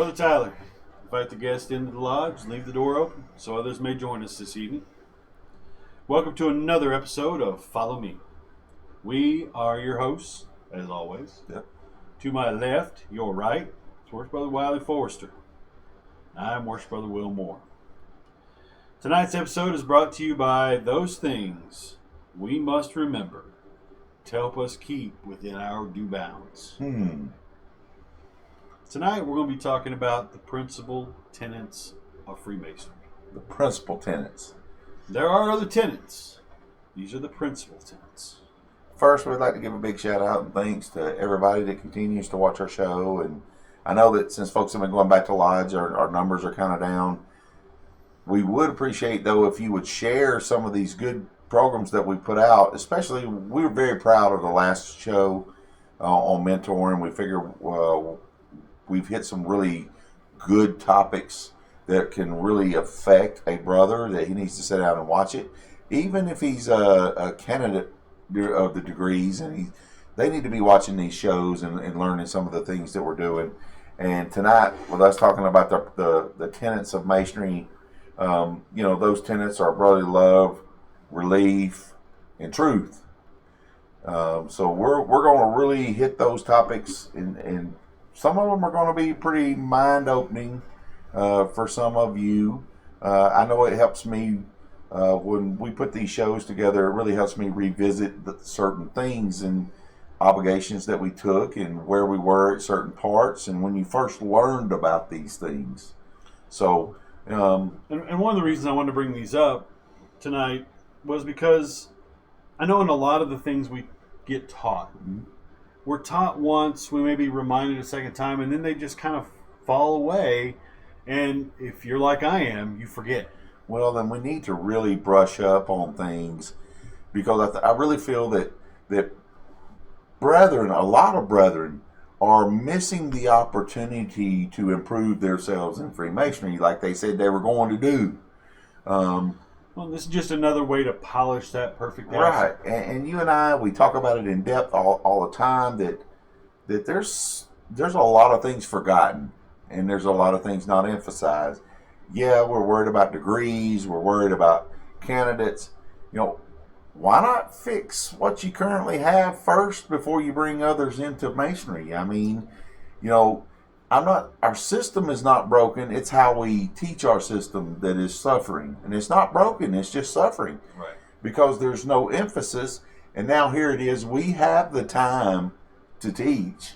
Brother Tyler, invite the guest into the lodge, leave the door open so others may join us this evening. Welcome to another episode of Follow Me. We are your hosts, as always. Yep. To my left, your right, is Worship Brother Wiley Forrester. I'm Worship Brother Will Moore. Tonight's episode is brought to you by those things we must remember to help us keep within our due bounds. Tonight we're going to be talking about the principal tenets of Freemasonry. The principal tenets. There are other tenets. These are the principal tenets. First, we'd like to give a big shout out and thanks to everybody that continues to watch our show. And I know that since folks have been going back to lodge, our numbers are kind of down. We would appreciate, though, if you would share some of these good programs that we put out. Especially, we were very proud of the last show on mentoring. We figure we've hit some really good topics that can really affect a brother, that he needs to sit down and watch it. Even if he's a candidate of the degrees, and they need to be watching these shows and learning some of the things that we're doing. And tonight, with us talking about the tenets of Masonry, those tenets are brotherly love, relief, and truth. So we're going to really hit those topics, and some of them are going to be pretty mind-opening for some of you. I know it helps me when we put these shows together. It really helps me revisit certain things and obligations that we took and where we were at certain parts and when you first learned about these things. So, and one of the reasons I wanted to bring these up tonight was because I know in a lot of the things we get taught, we're taught once, we may be reminded a second time, and then they just kind of fall away. And if you're like I am, you forget. Well, then we need to really brush up on things, because I really feel that brethren, a lot of brethren, are missing the opportunity to improve themselves in Freemasonry like they said they were going to do. Well, this is just another way to polish that perfect answer. Right. And you and I, we talk about it in depth all the time, that there's a lot of things forgotten, and there's a lot of things not emphasized. Yeah, we're worried about degrees, we're worried about candidates. Why not fix what you currently have first before you bring others into Masonry? I mean, our system is not broken. It's how we teach our system that is suffering. And it's not broken, it's just suffering. Right. Because there's no emphasis. And now here it is, we have the time to teach.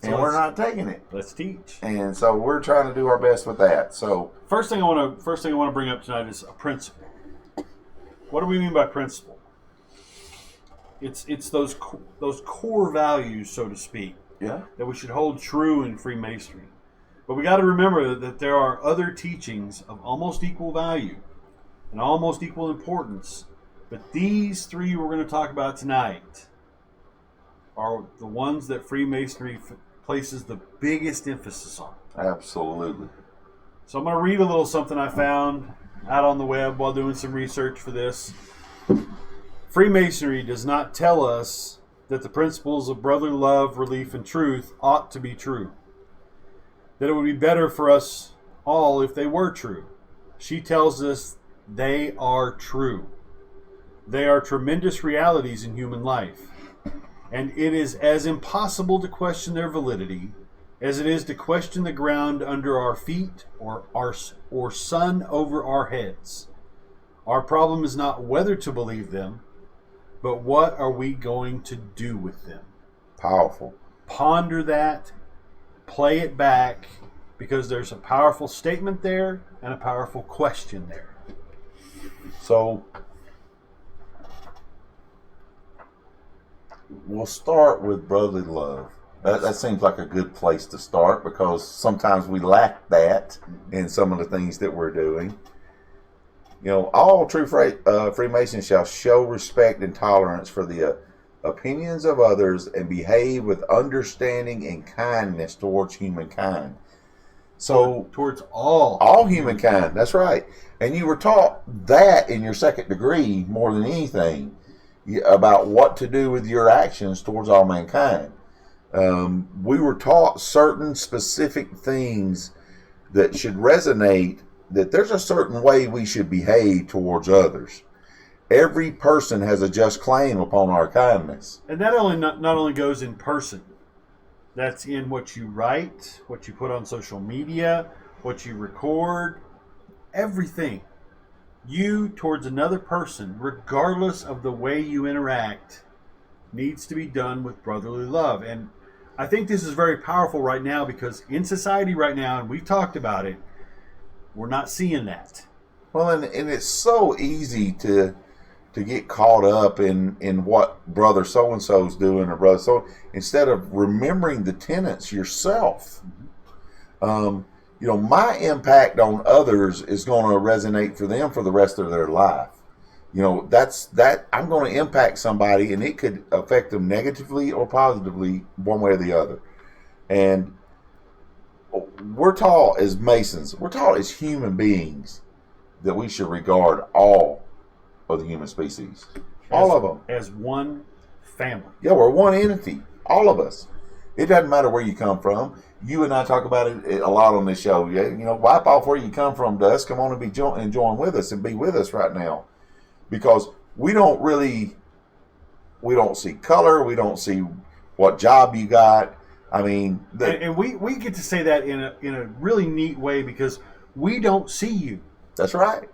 And we're not taking it. Let's teach. And so we're trying to do our best with that. So first thing I want to bring up tonight is a principle. What do we mean by principle? It's those core values, so to speak, that we should hold true in Freemasonry. But we got to remember that there are other teachings of almost equal value and almost equal importance. But these three we're going to talk about tonight are the ones that Freemasonry places the biggest emphasis on. Absolutely. So I'm going to read a little something I found out on the web while doing some research for this. Freemasonry does not tell us that the principles of brotherly love, relief, and truth ought to be true. That it would be better for us all if they were true. She tells us they are true. They are tremendous realities in human life. And it is as impossible to question their validity as it is to question the ground under our feet or sun over our heads. Our problem is not whether to believe them, but what are we going to do with them? Powerful. Ponder that, play it back, because there's a powerful statement there and a powerful question there. So we'll start with brotherly love. That seems like a good place to start, because sometimes we lack that in some of the things that we're doing. All true Freemasons shall show respect and tolerance for the opinions of others and behave with understanding and kindness towards humankind. So towards all humankind, that's right. And you were taught that in your second degree more than anything, about what to do with your actions towards all mankind. We were taught certain specific things that should resonate, that there's a certain way we should behave towards others. Every person has a just claim upon our kindness. And that not only goes in person, that's in what you write, what you put on social media, what you record, everything. You towards another person, regardless of the way you interact, needs to be done with brotherly love. And I think this is very powerful right now, because in society right now, and we've talked about it, we're not seeing that. Well, and it's so easy to get caught up in what brother so-and-so's doing, or brother so, instead of remembering the tenets yourself. My impact on others is going to resonate for them for the rest of their life. I'm going to impact somebody, and it could affect them negatively or positively, one way or the other. And we're taught as Masons, we're taught as human beings that we should regard all of the human species. All of them. As one family. Yeah, we're one entity. All of us. It doesn't matter where you come from. You and I talk about it a lot on this show. Wipe off where you come from, Dust. Come on and join with us and be with us right now. Because we don't see color. We don't see what job you got. I mean, and we get to say that in a really neat way, because we don't see you. That's right.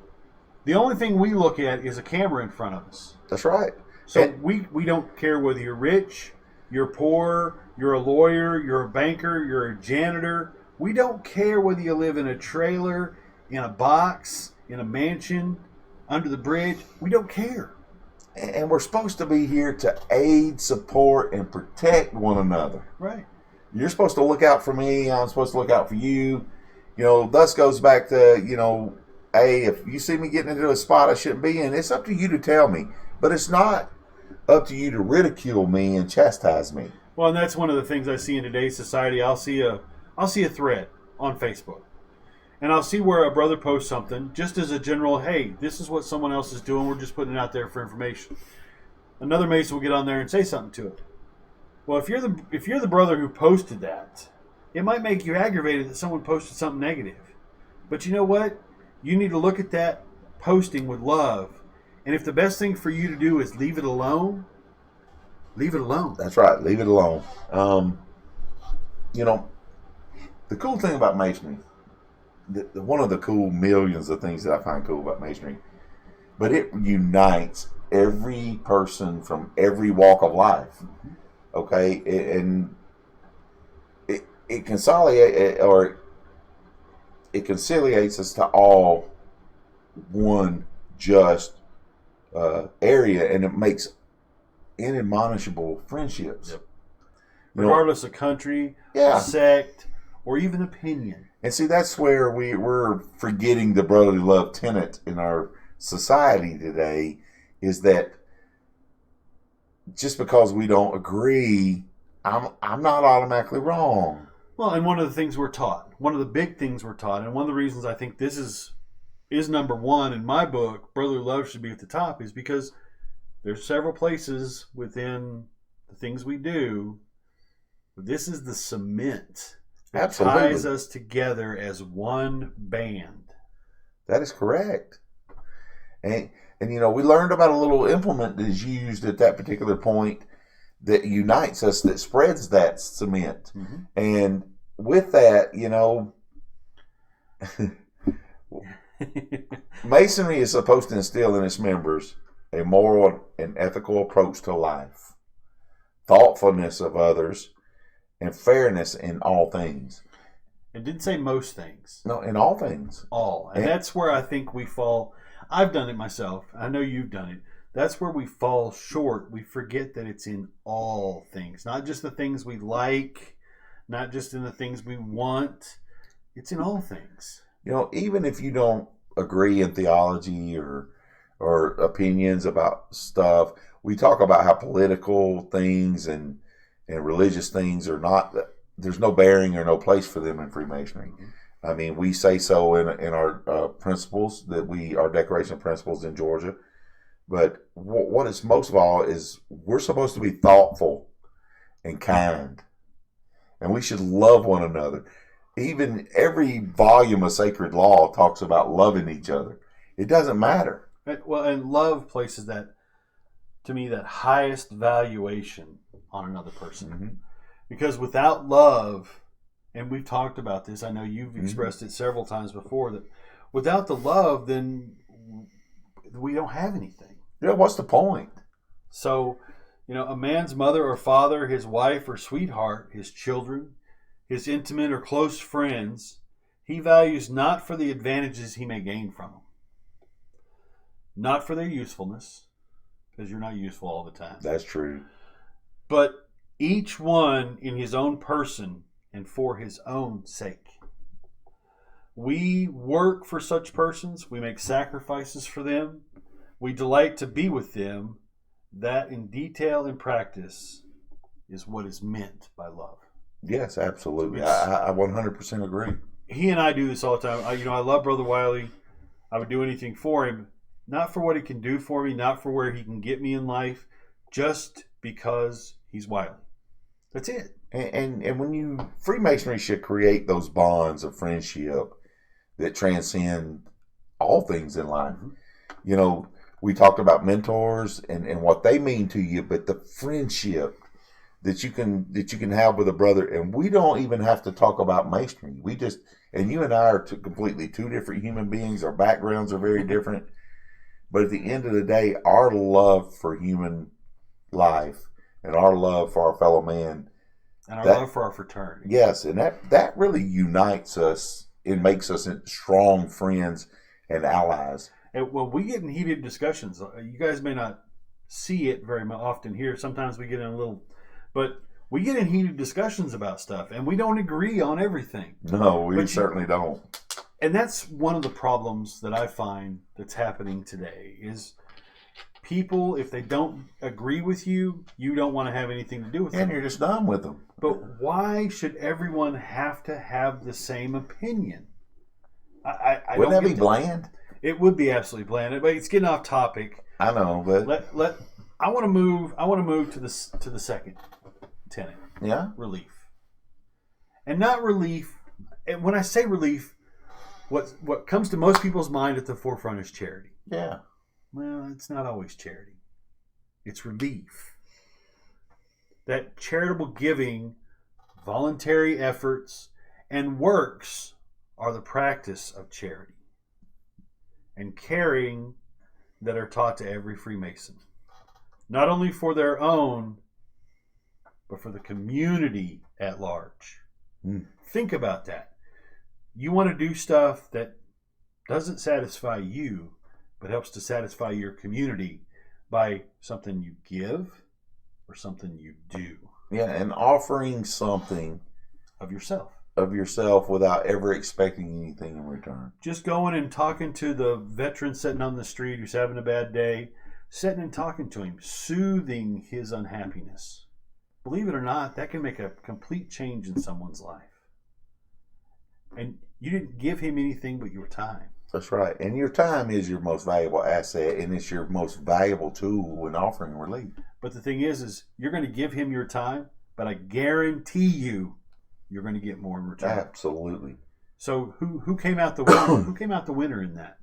The only thing we look at is a camera in front of us. That's right. So we don't care whether you're rich, you're poor, you're a lawyer, you're a banker, you're a janitor. We don't care whether you live in a trailer, in a box, in a mansion, under the bridge. We don't care. And we're supposed to be here to aid, support, and protect one another. Right. You're supposed to look out for me. I'm supposed to look out for you. Thus goes back to, hey, if you see me getting into a spot I shouldn't be in, it's up to you to tell me. But it's not up to you to ridicule me and chastise me. Well, and that's one of the things I see in today's society. I'll see a thread on Facebook, and I'll see where a brother posts something just as a general, hey, this is what someone else is doing. We're just putting it out there for information. Another Mason will get on there and say something to it. Well, if you're the brother who posted that, it might make you aggravated that someone posted something negative. But you know what? You need to look at that posting with love. And if the best thing for you to do is leave it alone, leave it alone. That's right. Leave it alone. The cool thing about Masonry, one of the cool millions of things that I find cool about Masonry, but it unites every person from every walk of life. Okay? And it conciliates, or it conciliates us to all one just area, and it makes inadmonishable friendships. Yep. Regardless of country, sect, or even opinion. And see, that's where we're forgetting the brotherly love tenet in our society today, is that just because we don't agree, I'm not automatically wrong. Well, and one of the things we're taught, one of the big things we're taught, and one of the reasons I think this is number one in my book, brotherly love should be at the top, is because there's several places within the things we do. This is the cement that ties us together as one band. That is correct. And we learned about a little implement that is used at that particular point that unites us, that spreads that cement. Mm-hmm. And with that, Masonry is supposed to instill in its members a moral and ethical approach to life, thoughtfulness of others, and fairness in all things. It didn't say most things. No, in all things. All. And that's where I think we fall. I've done it myself. I know you've done it. That's where we fall short. We forget that it's in all things, not just the things we like, not just in the things we want. It's in all things. Even if you don't agree in theology or opinions about stuff, we talk about how political things and religious things are not, there's no bearing or no place for them in Freemasonry. I mean, we say so in our principles, our Declaration of Principles in Georgia. But what it's most of all is we're supposed to be thoughtful and kind and we should love one another. Even every volume of sacred law talks about loving each other. It doesn't matter. Well, and love places that, to me, that highest valuation on another person. Mm-hmm. Because without love, and we've talked about this, I know you've expressed it several times before, that without the love, then we don't have anything. Yeah, what's the point? So, a man's mother or father, his wife or sweetheart, his children, his intimate or close friends, he values not for the advantages he may gain from them, not for their usefulness, because you're not useful all the time. That's true. But each one in his own person and for his own sake. We work for such persons. We make sacrifices for them. We delight to be with them. That in detail and practice is what is meant by love. Yes, absolutely. I 100% agree. He and I do this all the time. I love Brother Wiley. I would do anything for him, not for what he can do for me, not for where he can get me in life, just because he's Wiley. That's it. And when Freemasonry should create those bonds of friendship that transcend all things in life. Mm-hmm. We talked about mentors and what they mean to you, but the friendship that you can have with a brother, and we don't even have to talk about masonry. And you and I are completely two different human beings. Our backgrounds are very different, but at the end of the day, our love for human life and our love for our fellow man, and our love for our fraternity. Yes, and that really unites us. It makes us strong friends and allies. And when we get in heated discussions, you guys may not see it very often here. Sometimes we get in but we get in heated discussions about stuff, and we don't agree on everything. No, we certainly don't. And that's one of the problems that I find that's happening today is people, if they don't agree with you, you don't want to have anything to do with them. And you're just done with them. But why should everyone have to have the same opinion? I Wouldn't don't that be bland? It would be absolutely bland, but it's getting off topic. I know, but I want to move to the second tenet. Yeah, relief, and not relief. And when I say relief, what comes to most people's mind at the forefront is charity. Yeah. Well, it's not always charity. It's relief. That charitable giving, voluntary efforts, and works are the practice of charity and caring that are taught to every Freemason. Not only for their own, but for the community at large. Think about that. You want to do stuff that doesn't satisfy you, but helps to satisfy your community by something you give or something you do. Yeah, and offering something of yourself without ever expecting anything in return. Just going and talking to the veteran sitting on the street who's having a bad day, sitting and talking to him, soothing his unhappiness. Believe it or not, that can make a complete change in someone's life. And you didn't give him anything but your time. That's right. And your time is your most valuable asset, and it's your most valuable tool when offering relief. But the thing is you're going to give him your time, but I guarantee you're going to get more in return. Absolutely. So who came out the winner? Who came out the winner in that?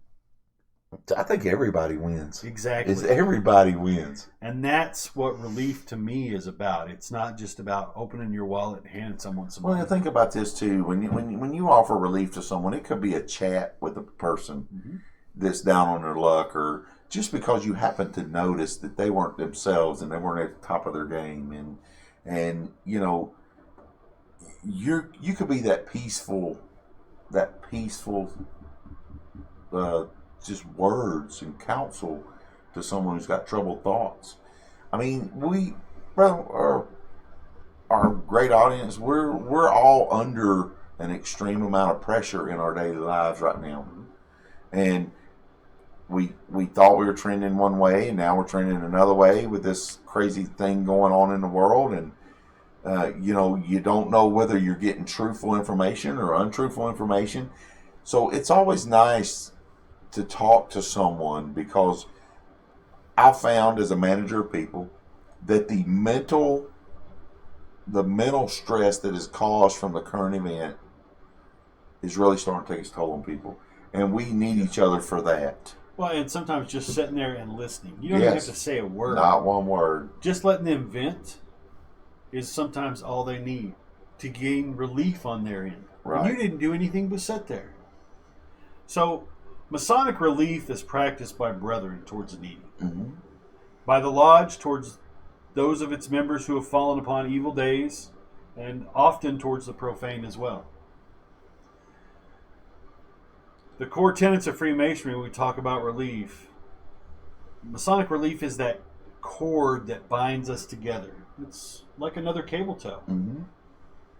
I think everybody wins. Exactly. Everybody wins. And that's what relief to me is about. It's not just about opening your wallet and handing someone some money. Well, think about this too. When you offer relief to someone, it could be a chat with a person that's down on their luck, or just because you happen to notice that they weren't themselves and they weren't at the top of their game, and you could be that peaceful just words and counsel to someone who's got troubled thoughts. I mean, our great audience, we're all under an extreme amount of pressure in our daily lives right now, and we thought we were trending one way, and now we're trending another way with this crazy thing going on in the world, and you don't know whether you're getting truthful information or untruthful information. So it's always nice to talk to someone, because I found as a manager of people that the mental the mental stress that is caused from the current event is really starting to take its toll on people. And we need each other for that. Well, and sometimes just sitting there and listening. You don't even have to say a word. Not one word. Just letting them vent is sometimes all they need to gain relief on their end. Right. And you didn't do anything but sit there. So, Masonic relief is practiced by brethren towards the needy. Mm-hmm. By the lodge towards those of its members who have fallen upon evil days, and often towards the profane as well. The core tenets of Freemasonry, when we talk about relief, Masonic relief is that cord that binds us together. It's like another cable tow. Mm-hmm.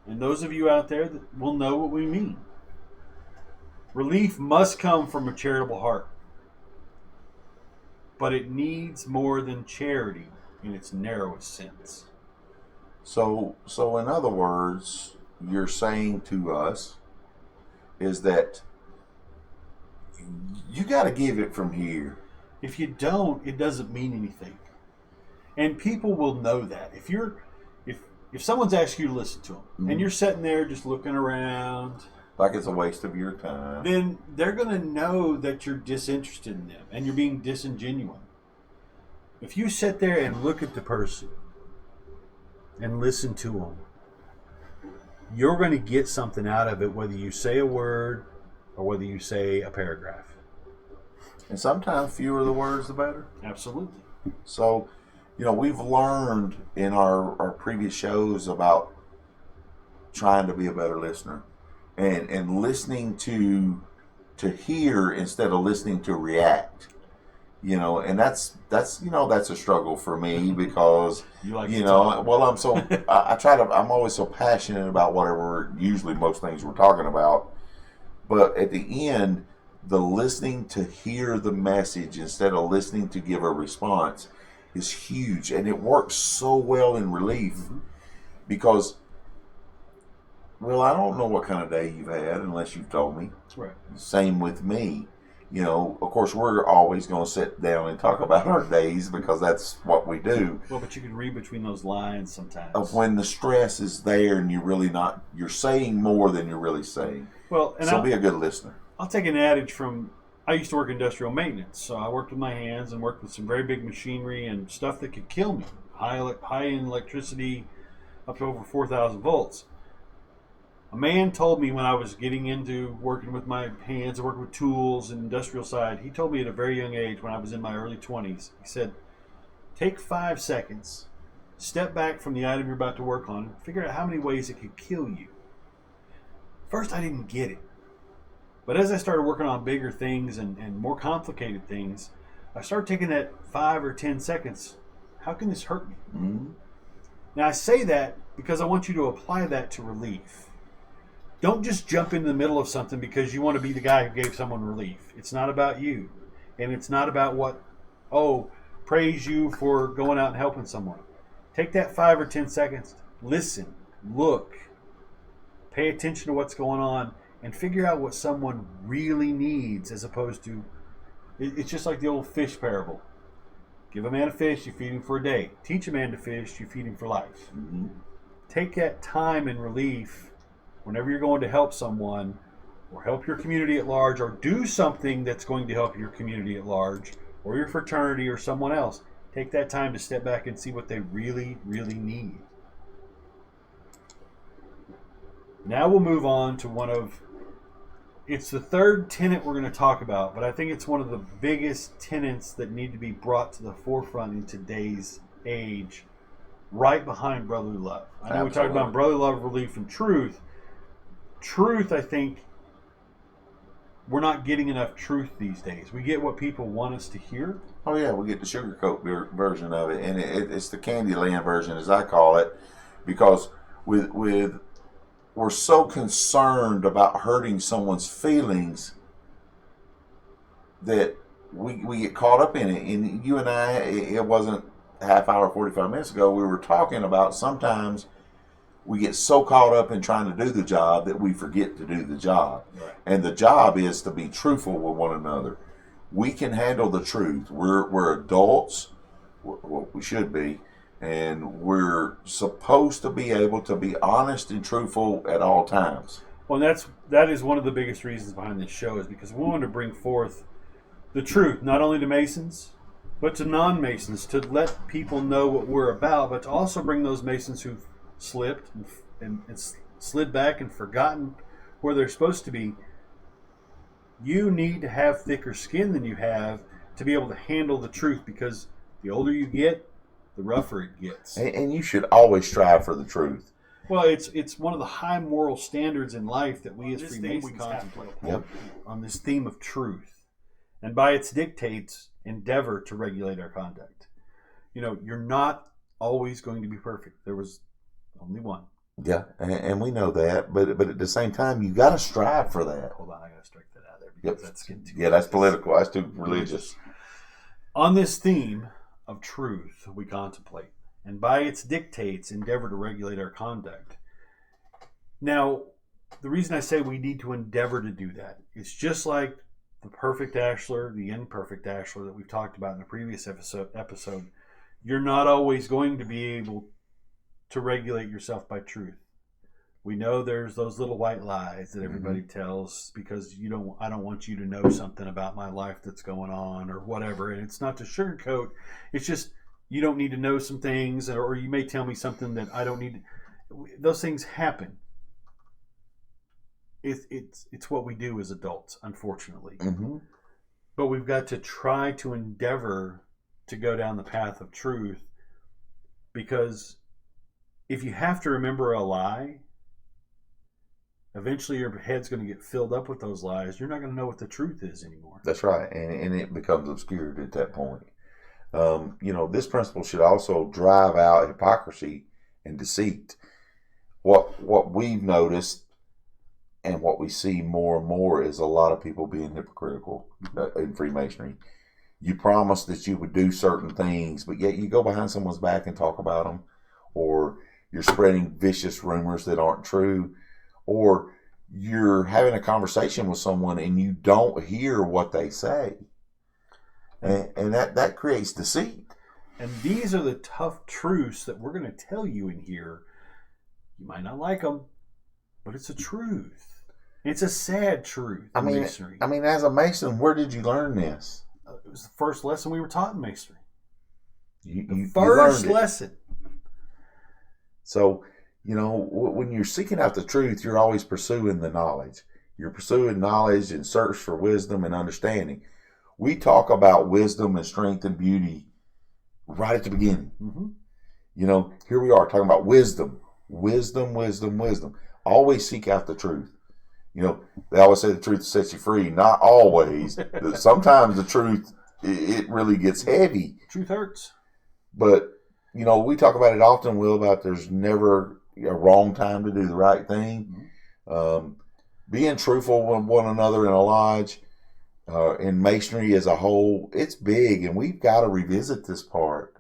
And those of you out there that will know what we mean. Relief must come from a charitable heart. But it needs more than charity in its narrowest sense. So in other words, you're saying to us is that you got to give it from here. If you don't, it doesn't mean anything. And people will know that. If someone's asking you to listen to them, mm-hmm. and you're sitting there just looking around, like it's a waste of your time, then they're going to know that you're disinterested in them and you're being disingenuous. If you sit there and look at the person and listen to them, you're going to get something out of it, whether you say a word or whether you say a paragraph. And sometimes fewer the words, the better. Absolutely. So, we've learned in our previous shows about trying to be a better listener and listening to hear instead of listening to react. And that's a struggle for me because I'm always so passionate about whatever, usually most things we're talking about, but at the end, the listening to hear the message instead of listening to give a response is huge, and it works so well in relief. Mm-hmm. Because, I don't know what kind of day you've had unless you've told me. That's right. Same with me. Of course, we're always going to sit down and talk about our days because that's what we do. Well, but you can read between those lines sometimes. Of when the stress is there and you're saying more than you're really saying. Well, and so be a good listener. I'll take an adage from, I used to work industrial maintenance, so I worked with my hands and worked with some very big machinery and stuff that could kill me. High in electricity, up to over 4,000 volts. A man told me when I was getting into working with my hands and working with tools and industrial side, he told me at a very young age when I was in my early 20s, he said, take 5 seconds, step back from the item you're about to work on, and figure out how many ways it could kill you. First, I didn't get it. But as I started working on bigger things and more complicated things, I started taking that 5 or 10 seconds. How can this hurt me? Mm-hmm. Now, I say that because I want you to apply that to relief. Don't just jump in the middle of something because you want to be the guy who gave someone relief. It's not about you. And it's not about praise you for going out and helping someone. Take that 5 or 10 seconds. Listen. Look. Pay attention to what's going on. And figure out what someone really needs as opposed to... It's just like the old fish parable. Give a man a fish, you feed him for a day. Teach a man to fish, you feed him for life. Mm-hmm. Take that time in relief whenever you're going to help someone or help your community at large or do something that's going to help your community at large or your fraternity or someone else. Take that time to step back and see what they really, really need. Now we'll move on to it's the third tenet we're going to talk about, but I think it's one of the biggest tenets that need to be brought to the forefront in today's age, right behind brotherly love. I know we talked about brotherly love, relief, and truth. Truth, I think, we're not getting enough truth these days. We get what people want us to hear. Oh yeah, we get the sugarcoat version of it, and it's the Candyland version, as I call it, because we're so concerned about hurting someone's feelings that we get caught up in it. And you and I, it wasn't a half hour, 45 minutes ago, we were talking about sometimes we get so caught up in trying to do the job that we forget to do the job. Right. And the job is to be truthful with one another. We can handle the truth. We're adults, well, we should be, And we're supposed to be able to be honest and truthful at all times. Well, that is one of the biggest reasons behind this show, is because we want to bring forth the truth, not only to Masons, but to non-Masons, to let people know what we're about, but to also bring those Masons who've slipped and slid back and forgotten where they're supposed to be. You need to have thicker skin than you have to be able to handle the truth, because the older you get, the rougher it gets. And you should always strive for the truth. Well, it's one of the high moral standards in life that we as Freemasons contemplate on this theme of truth, and by its dictates endeavor to regulate our conduct. You're not always going to be perfect. There was only one. Yeah, and we know that, but at the same time, you got to strive for that. Hold on, I got to strike that out of there because that's getting too that's political. That's too religious. On this theme of truth, we contemplate, and by its dictates endeavor to regulate our conduct. Now, the reason I say we need to endeavor to do that is just like the perfect ashlar, the imperfect ashlar that we've talked about in the previous episode. You're not always going to be able to regulate yourself by truth. We know there's those little white lies that everybody tells because I don't want you to know something about my life that's going on or whatever. And it's not to sugarcoat. It's just you don't need to know some things, or you may tell me something that I don't need. Those things happen. It's what we do as adults, unfortunately. Mm-hmm. But we've got to try to endeavor to go down the path of truth, because if you have to remember a lie, eventually your head's going to get filled up with those lies. You're not going to know what the truth is anymore. That's right, and it becomes obscured at that point. This principle should also drive out hypocrisy and deceit. What we've noticed and what we see more and more is a lot of people being hypocritical in Freemasonry. You promise that you would do certain things, but yet you go behind someone's back and talk about them, or you're spreading vicious rumors that aren't true, or you're having a conversation with someone and you don't hear what they say. And that creates deceit. And these are the tough truths that we're going to tell you in here. You might not like them, but it's a truth. It's a sad truth in Masonry. As a Mason, where did you learn this? It was the first lesson we were taught in Masonry. You first lesson. So, when you're seeking out the truth, you're always pursuing the knowledge. You're pursuing knowledge and search for wisdom and understanding. We talk about wisdom and strength and beauty right at the beginning. Mm-hmm. Here we are talking about wisdom. Wisdom. Always seek out the truth. They always say the truth sets you free. Not always. Sometimes the truth, it really gets heavy. Truth hurts. But, we talk about it often, Will, about there's never a wrong time to do the right thing. Mm-hmm. Being truthful with one another in a lodge, in Masonry as a whole, it's big, and we've got to revisit this part.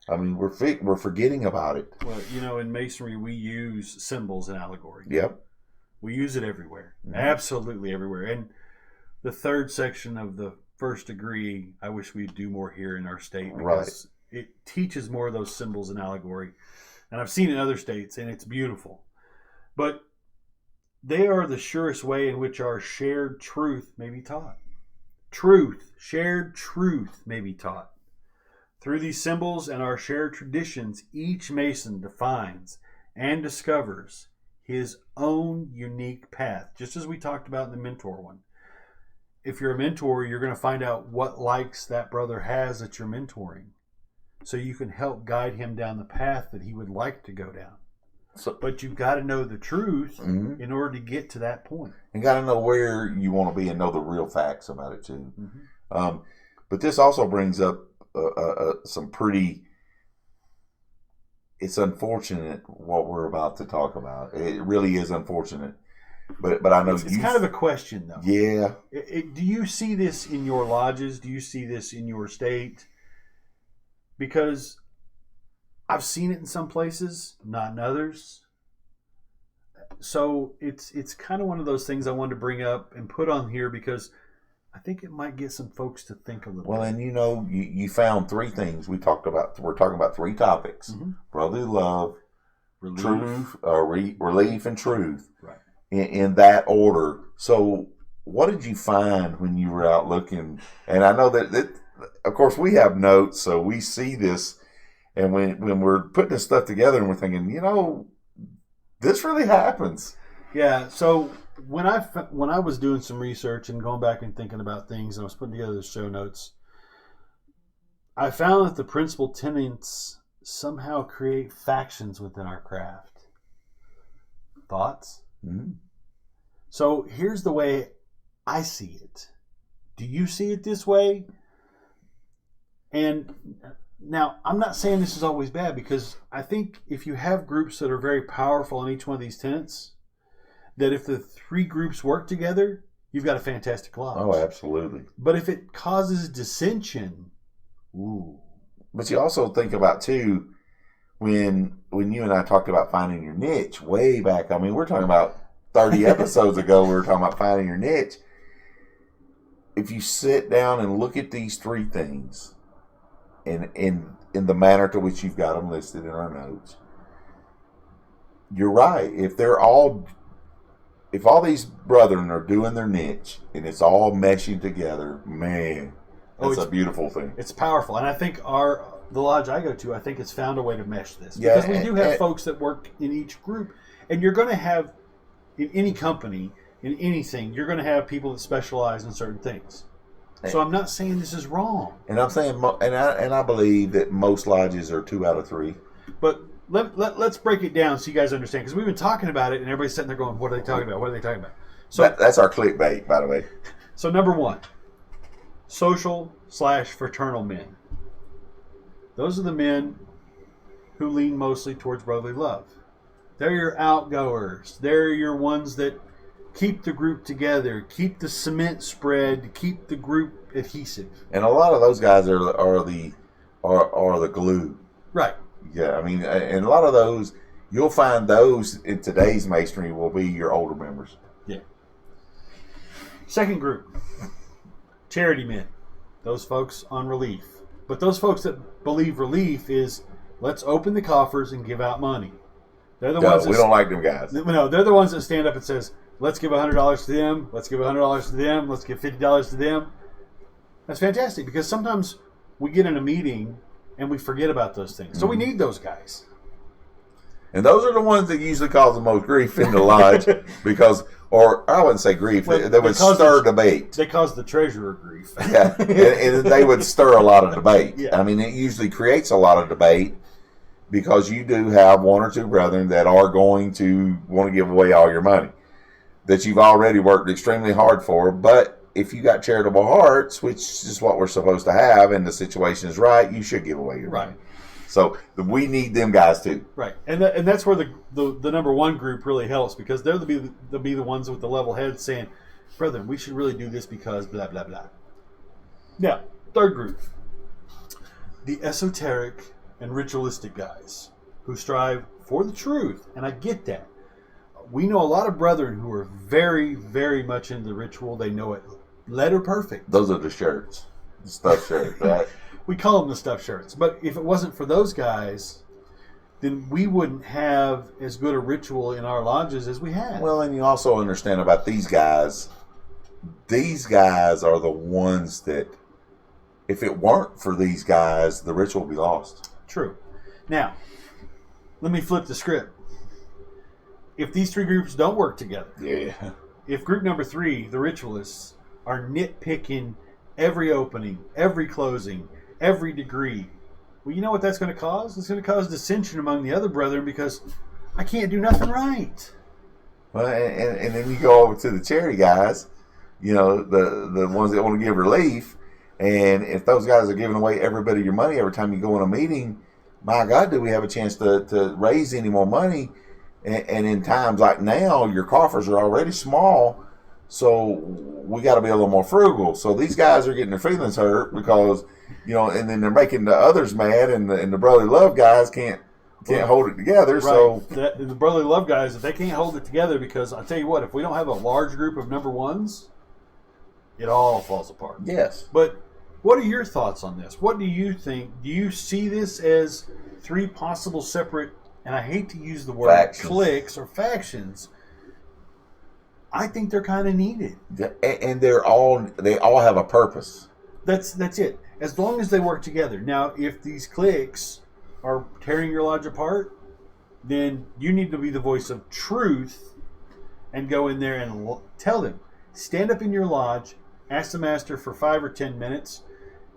We're forgetting about it. Well, in Masonry, we use symbols and allegory. Yep. We use it everywhere. Mm-hmm. Absolutely everywhere. And the third section of the first degree, I wish we'd do more here in our state, because it teaches more of those symbols and allegory. And I've seen it in other states, and it's beautiful. But they are the surest way in which our shared truth may be taught. Shared truth may be taught. Through these symbols and our shared traditions, each Mason defines and discovers his own unique path, just as we talked about in the mentor one. If you're a mentor, you're going to find out what likes that brother has that you're mentoring, so you can help guide him down the path that he would like to go down. But you've got to know the truth in order to get to that point. And got to know where you want to be and know the real facts about it too. Mm-hmm. But this also brings up some pretty... It's unfortunate what we're about to talk about. It really is unfortunate. But I know it's kind of a question, though. Yeah. Do you see this in your lodges? Do you see this in your state? Because I've seen it in some places, not in others. So it's kind of one of those things I wanted to bring up and put on here, because I think it might get some folks to think a little Well, bit. and you found three things we talked about. We're talking about three topics: brotherly love, truth, relief, and truth. Right. In that order. So, what did you find when you were out looking? And I know that of course, we have notes, so we see this, and when we're putting this stuff together, and we're thinking, this really happens. Yeah. So when I was doing some research and going back and thinking about things, and I was putting together the show notes, I found that the principal tenets somehow create factions within our craft. Thoughts? Mm-hmm. So here's the way I see it. Do you see it this way? And now, I'm not saying this is always bad, because I think if you have groups that are very powerful in each one of these tenets, that if the three groups work together, you've got a fantastic lodge. Oh, absolutely. But if it causes dissension, ooh. But you also think about, too, when you and I talked about finding your niche way back, I mean, we're talking about 30 episodes ago, we were talking about finding your niche. If you sit down and look at these three things in the manner to which you've got them listed in our notes, you're right. If all these brethren are doing their niche and it's all meshing together, man, that's a beautiful thing. It's powerful. And I think the lodge I go to, I think it's found a way to mesh this. Because we do have folks that work in each group. And you're going to have, in any company, in anything, you're going to have people that specialize in certain things. So I'm not saying this is wrong. And I'm saying, and I believe that most lodges are 2 out of 3. But let's break it down so you guys understand. Because we've been talking about it, and everybody's sitting there going, what are they talking about? What are they talking about? So that's our clickbait, by the way. So number 1, social/fraternal men. Those are the men who lean mostly towards brotherly love. They're your outgoers. They're your ones that keep the group together, keep the cement spread, keep the group adhesive. And a lot of those guys are the glue. Right. Yeah, I mean, and a lot of those, you'll find those in today's masonry will be your older members. Yeah. Second group, charity men. Those folks on relief. But those folks that believe relief is, let's open the coffers and give out money. They're the ones. We don't like them guys. No, they're the ones that stand up and says, let's give $100 to them. Let's give $100 to them. Let's give $50 to them. That's fantastic, because sometimes we get in a meeting and we forget about those things. So we need those guys. And those are the ones that usually cause the most grief in the lodge because, or I wouldn't say grief, they would stir debate. They cause the treasurer grief. Yeah, and they would stir a lot of debate. Yeah. I mean, it usually creates a lot of debate because you do have 1 or 2 brethren that are going to want to give away all your money that you've already worked extremely hard for. But if you got charitable hearts, which is what we're supposed to have, and the situation is right, you should give away your money. So we need them guys too. Right, and that's where the number 1 group really helps, because they'll be the ones with the level heads saying, "Brethren, we should really do this because blah blah blah." Now, third group, the esoteric and ritualistic guys who strive for the truth, and I get that. We know a lot of brethren who are very, very much into the ritual. They know it letter perfect. Those are the shirts, the stuff shirts, right? We call them the stuff shirts. But if it wasn't for those guys, then we wouldn't have as good a ritual in our lodges as we have. Well, and you also understand about these guys. These guys are the ones that, if it weren't for these guys, the ritual would be lost. True. Now, let me flip the script. If these 3 groups don't work together, if group number 3, the ritualists, are nitpicking every opening, every closing, every degree, well, you know what that's going to cause? It's going to cause dissension among the other brethren, because I can't do nothing right. Well, and then you go over to the charity guys, the ones that want to give relief, and if those guys are giving away every bit of your money every time you go in a meeting, my God, do we have a chance to raise any more money? And in times like now, your coffers are already small, so we got to be a little more frugal. So these guys are getting their feelings hurt because, and then they're making the others mad, and the brotherly love guys can't hold it together. Right. So the brotherly love guys, if they can't hold it together, because I'll tell you what, if we don't have a large group of number 1s, it all falls apart. Yes. But what are your thoughts on this? What do you think? Do you see this as three possible separate, and I hate to use the word factions. cliques or factions. I think they're kind of needed. And they all have a purpose. That's it. As long as they work together. Now, if these cliques are tearing your lodge apart, then you need to be the voice of truth and go in there and tell them. Stand up in your lodge, ask the master for 5 or 10 minutes,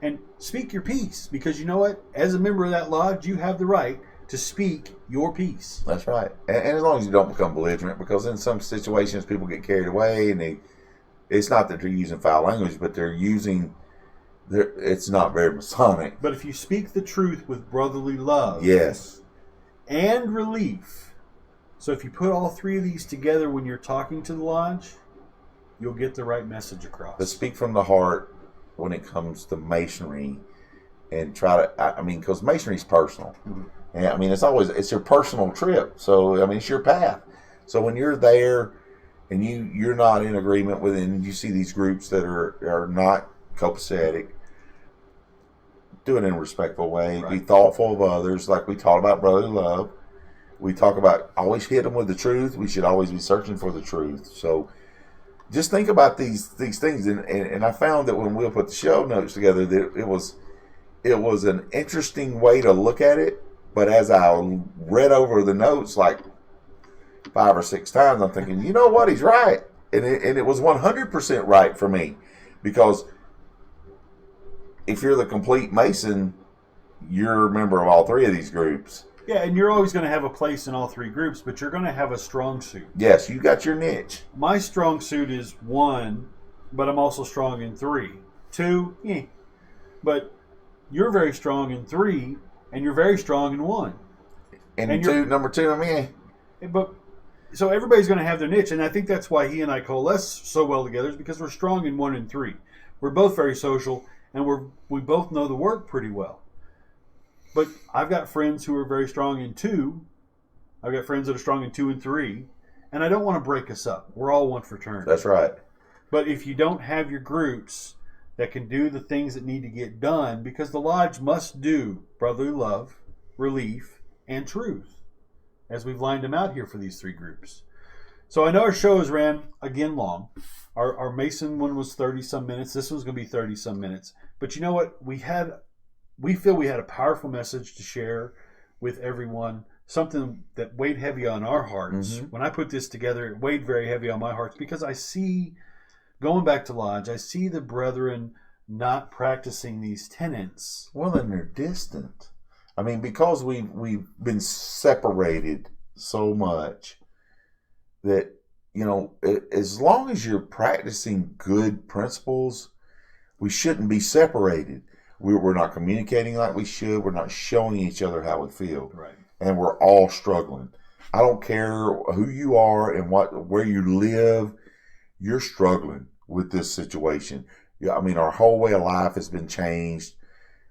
and speak your piece. Because you know what? As a member of that lodge, you have the right to speak your piece. That's right. And as long as you don't become belligerent, because in some situations people get carried away, and it's not that they're using foul language, but they're using... It's not very Masonic. But if you speak the truth with brotherly love, yes, and relief, so if you put all three of these together when you're talking to the lodge, you'll get the right message across. But speak from the heart when it comes to Masonry, and try to. I mean, because Masonry is personal. Mm-hmm. And I mean, it's your personal trip. So I mean, it's your path. So when you're there, and you're not in agreement with it, and you see these groups that are not copacetic, do it in a respectful way. Right. Be thoughtful of others, like we talked about brotherly love. We talk about always hit them with the truth. We should always be searching for the truth. So just think about these things. And I found that when we'll put the show notes together, that it was an interesting way to look at it. But as I read over the notes like 5 or 6 times, I'm thinking, you know what, he's right. And it was 100% right for me. Because if you're the complete Mason, you're a member of all three of these groups. Yeah, and you're always going to have a place in all three groups, but you're going to have a strong suit. Yes, you got your niche. My strong suit is 1, but I'm also strong in 3. 2, yeah. But you're very strong in 3, and you're very strong in 1. And number 2, I'm in. But so everybody's going to have their niche, and I think that's why he and I coalesce so well together, is because we're strong in 1 and 3. We're both very social, and we both know the work pretty well. But I've got friends who are very strong in 2. I've got friends that are strong in 2 and 3, and I don't want to break us up. We're all one fraternity. That's right. But if you don't have your groups that can do the things that need to get done, because the lodge must do brotherly love, relief, and truth, as we've lined them out here for these 3 groups. So I know our shows ran, again, long. Our Mason one was 30-some minutes. This one's going to be 30-some minutes. But you know what? We feel we had a powerful message to share with everyone, something that weighed heavy on our hearts. Mm-hmm. When I put this together, it weighed very heavy on my hearts, because I see, going back to lodge, I see the brethren not practicing these tenets. Well, then they're distant. I mean, because we've been separated so much that, you know, as long as you're practicing good principles, we shouldn't be separated. We're not communicating like we should. We're not showing each other how we feel. Right. And we're all struggling. I don't care who you are and where you live. You're struggling with this situation. I mean, our whole way of life has been changed.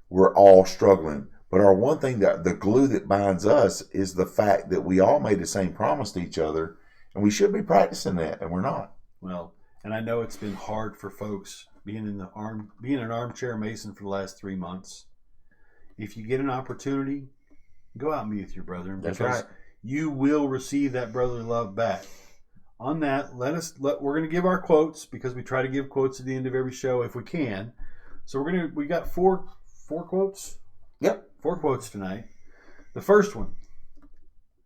We're all struggling. But our one thing, that the glue that binds us, is the fact that we all made the same promise to each other, and we should be practicing that, and we're not. Well, and I know it's been hard for folks being an armchair Mason for the last 3 months. If you get an opportunity, go out and be with your brethren. That's right. You will receive that brotherly love back. On that, we're going to give our quotes, because we try to give quotes at the end of every show if we can. So we got four quotes. Yep. 4 quotes tonight. The first one: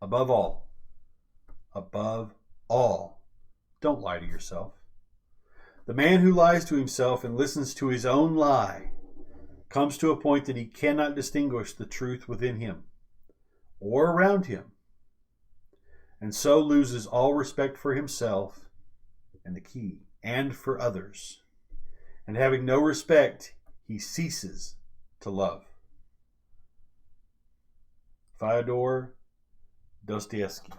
above all, don't lie to yourself. The man who lies to himself and listens to his own lie comes to a point that he cannot distinguish the truth within him or around him, and so loses all respect for himself and for others. And having no respect, he ceases to love. Fyodor Dostoevsky.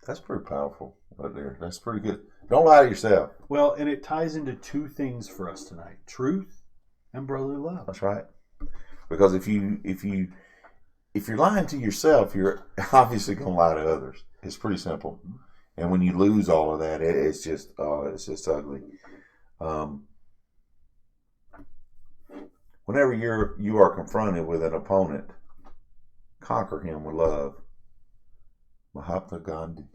That's pretty powerful right there. That's pretty good. Don't lie to yourself. Well, and it ties into 2 things for us tonight: truth and brotherly love. That's right. Because if you're lying to yourself, you're obviously going to lie to others. It's pretty simple. And when you lose all of that, it's just ugly. Um, whenever you are confronted with an opponent, conquer him with love. Mahatma Gandhi.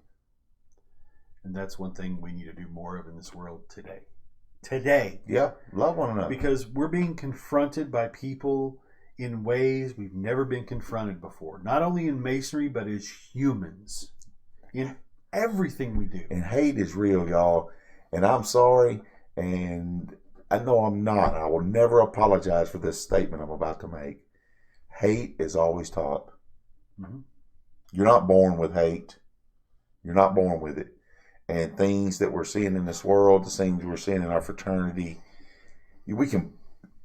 And that's one thing we need to do more of in this world today. Today. Yeah, love one another. Because we're being confronted by people in ways we've never been confronted before. Not only in masonry, but as humans. In everything we do. And hate is real, y'all. And I'm sorry, and I know I'm not. I will never apologize for this statement I'm about to make. Hate is always taught. Mm-hmm. You're not born with hate. You're not born with it. And things that we're seeing in this world, the things we're seeing in our fraternity, we can,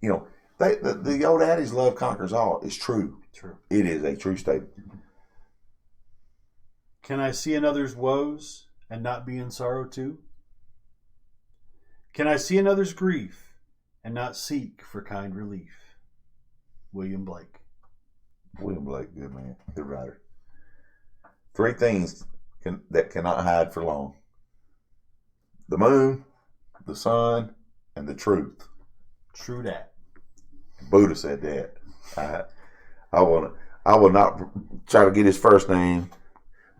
the old adage, love conquers all, is true. True. It is a true statement. Can I see another's woes and not be in sorrow too? Can I see another's grief and not seek for kind relief? William Blake. William Blake, good man, good writer. 3 things that cannot hide for long: the moon, the sun, and the truth. True that. Buddha said that. I will not try to get his first name,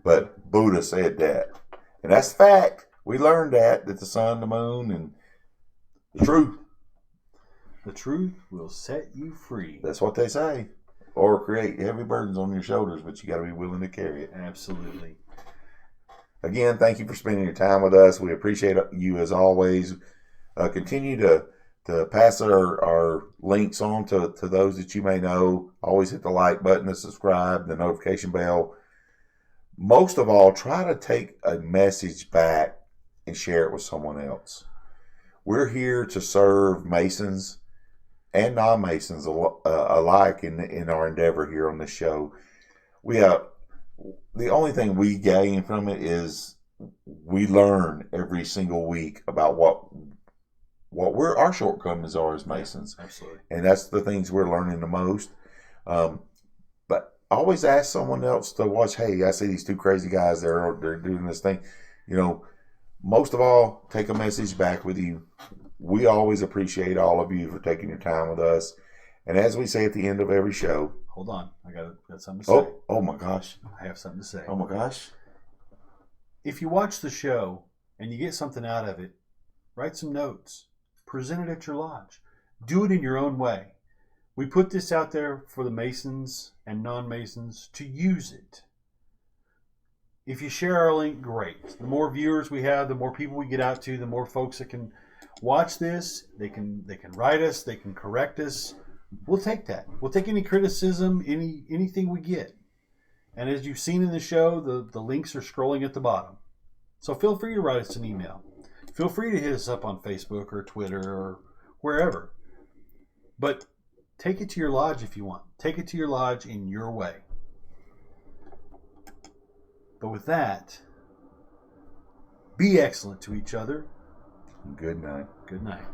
but Buddha said that, and that's fact. We learned that the sun, the moon, and the truth. The truth will set you free. That's what they say. Or create heavy burdens on your shoulders, but you got to be willing to carry it. Absolutely. Again, thank you for spending your time with us. We appreciate you as always. Continue to pass our links on to those that you may know. Always hit the like button, the subscribe, the notification bell. Most of all, try to take a message back and share it with someone else. We're here to serve Masons and non-Masons alike in our endeavor here on this show. The only thing we gain from it is we learn every single week about what our shortcomings are as Masons. Absolutely. And that's the things we're learning the most. But always ask someone else to watch. Hey, I see these 2 crazy guys. They're doing this thing. Most of all, take a message back with you. We always appreciate all of you for taking your time with us. And as we say at the end of every show, hold on, I got something to say. Oh my gosh. I have something to say. Oh my gosh. If you watch the show and you get something out of it, write some notes. Present it at your lodge. Do it in your own way. We put this out there for the Masons and non-Masons to use it. If you share our link, great. The more viewers we have, the more people we get out to, the more folks that can watch this. They can write us, they can correct us. We'll take that. We'll take any criticism, anything we get. And as you've seen in the show, the links are scrolling at the bottom. So feel free to write us an email. Feel free to hit us up on Facebook or Twitter or wherever. But take it to your lodge if you want. Take it to your lodge in your way. But with that, be excellent to each other. Good night. Good night.